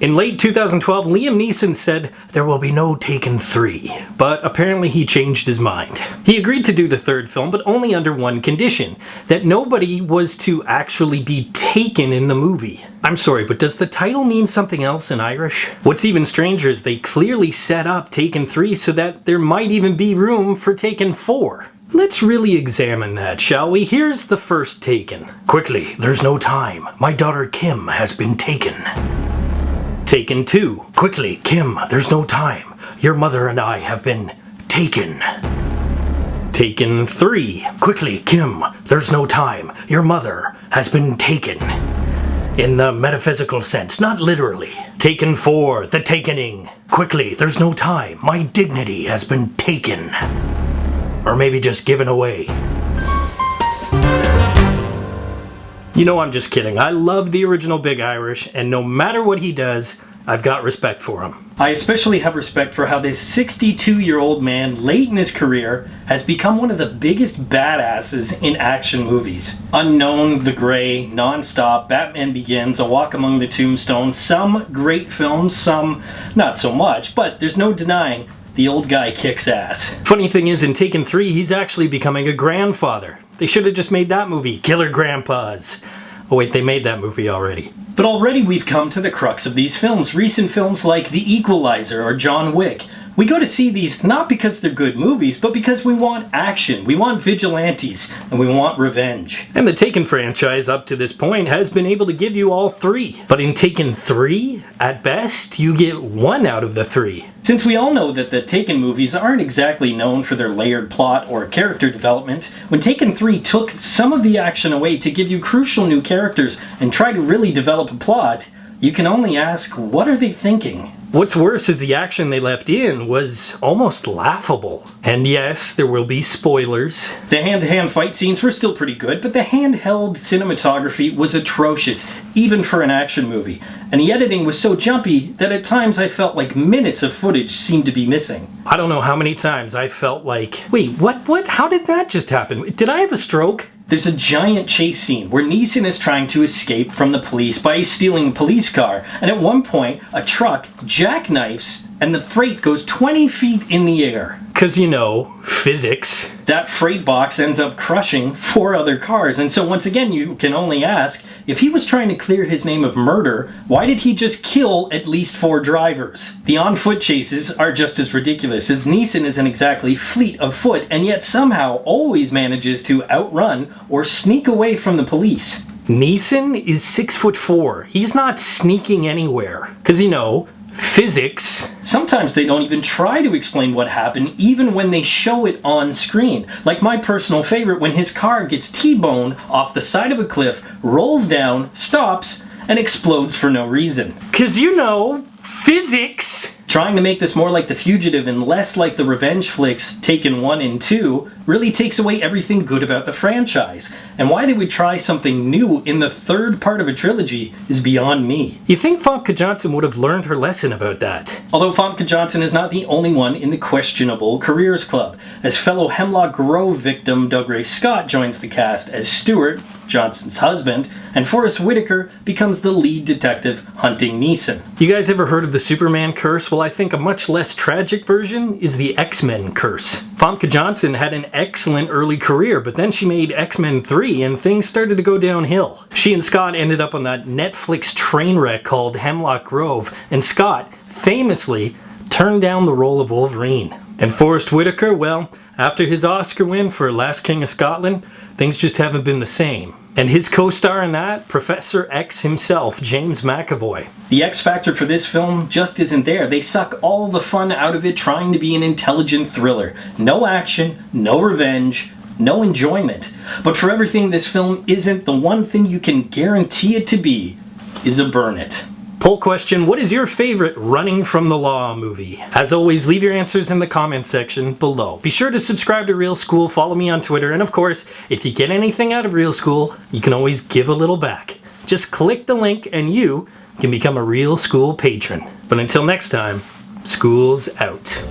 In late 2012, Liam Neeson said there will be no Taken 3, but apparently he changed his mind. He agreed to do the third film, but only under one condition, that nobody was to actually be taken in the movie. I'm sorry, but does the title mean something else in Irish? What's even stranger is they clearly set up Taken 3 so that there might even be room for Taken 4. Let's really examine that, shall we? Here's the first Taken. Quickly, there's no time. My daughter Kim has been taken. Taken 2. Quickly, Kim, there's no time. Your mother and I have been taken. Taken 3. Quickly, Kim, there's no time. Your mother has been taken. In the metaphysical sense, not literally. Taken 4. The Takening. Quickly, there's no time. My dignity has been taken. Or maybe just given away. You know, I'm just kidding. I love the original Big Irish, and no matter what he does, I've got respect for him. I especially have respect for how this 62-year-old man, late in his career, has become one of the biggest badasses in action movies. Unknown, The Grey, Non-Stop, Batman Begins, A Walk Among the Tombstones, some great films, some not so much, but there's no denying the old guy kicks ass. Funny thing is, in Taken 3, he's actually becoming a grandfather. They should have just made that movie, Killer Grandpas. Oh wait, they made that movie already. But already we've come to the crux of these films. Recent films like The Equalizer or John Wick. We go to see these not because they're good movies, but because we want action, we want vigilantes, and we want revenge. And the Taken franchise up to this point has been able to give you all three. But in Taken 3, at best, you get 1 out of the 3. Since we all know that the Taken movies aren't exactly known for their layered plot or character development, when Taken 3 took some of the action away to give you crucial new characters and try to really develop a plot, you can only ask, what are they thinking? What's worse is the action they left in was almost laughable. And yes, there will be spoilers. The hand-to-hand fight scenes were still pretty good, but the handheld cinematography was atrocious, even for an action movie. And the editing was so jumpy that at times I felt like minutes of footage seemed to be missing. I don't know how many times I felt like, wait, what? How did that just happen? Did I have a stroke? There's a giant chase scene where Neeson is trying to escape from the police by stealing a police car, and at one point, a truck jackknifes and the freight goes 20 feet in the air. 'Cause, you know, physics. That freight box ends up crushing 4 other cars, and so once again you can only ask, if he was trying to clear his name of murder, why did he just kill at least 4 drivers? The on-foot chases are just as ridiculous, as Neeson isn't exactly fleet of foot, and yet somehow always manages to outrun or sneak away from the police. Neeson is 6'4". He's not sneaking anywhere. 'Cause, you know, physics. Sometimes they don't even try to explain what happened, even when they show it on screen. Like my personal favorite, when his car gets T-boned off the side of a cliff, rolls down, stops, and explodes for no reason. 'Cause, you know, physics! Trying to make this more like The Fugitive and less like the revenge flicks Taken 1 and 2 really takes away everything good about the franchise. And why they would try something new in the third part of a trilogy is beyond me. You think Famke Janssen would have learned her lesson about that? Although Famke Janssen is not the only one in the questionable careers club, as fellow Hemlock Grove victim Dougray Scott joins the cast as Stuart, Johnson's husband, and Forrest Whitaker becomes the lead detective hunting Neeson. You guys ever heard of the Superman curse? Well, I think a much less tragic version is the X-Men curse. Famke Janssen had an excellent early career, but then she made X-Men 3 and things started to go downhill. She and Scott ended up on that Netflix train wreck called Hemlock Grove, and Scott famously turned down the role of Wolverine. And Forrest Whitaker, well, after his Oscar win for Last King of Scotland, things just haven't been the same. And his co-star in that, Professor X himself, James McAvoy. The X factor for this film just isn't there. They suck all the fun out of it trying to be an intelligent thriller. No action, no revenge, no enjoyment. But for everything this film isn't, the one thing you can guarantee it to be is a burn it. Poll question, what is your favorite Running from the Law movie? As always, leave your answers in the comments section below. Be sure to subscribe to Real School, follow me on Twitter, and of course, if you get anything out of Real School, you can always give a little back. Just click the link and you can become a Real School patron. But until next time, school's out.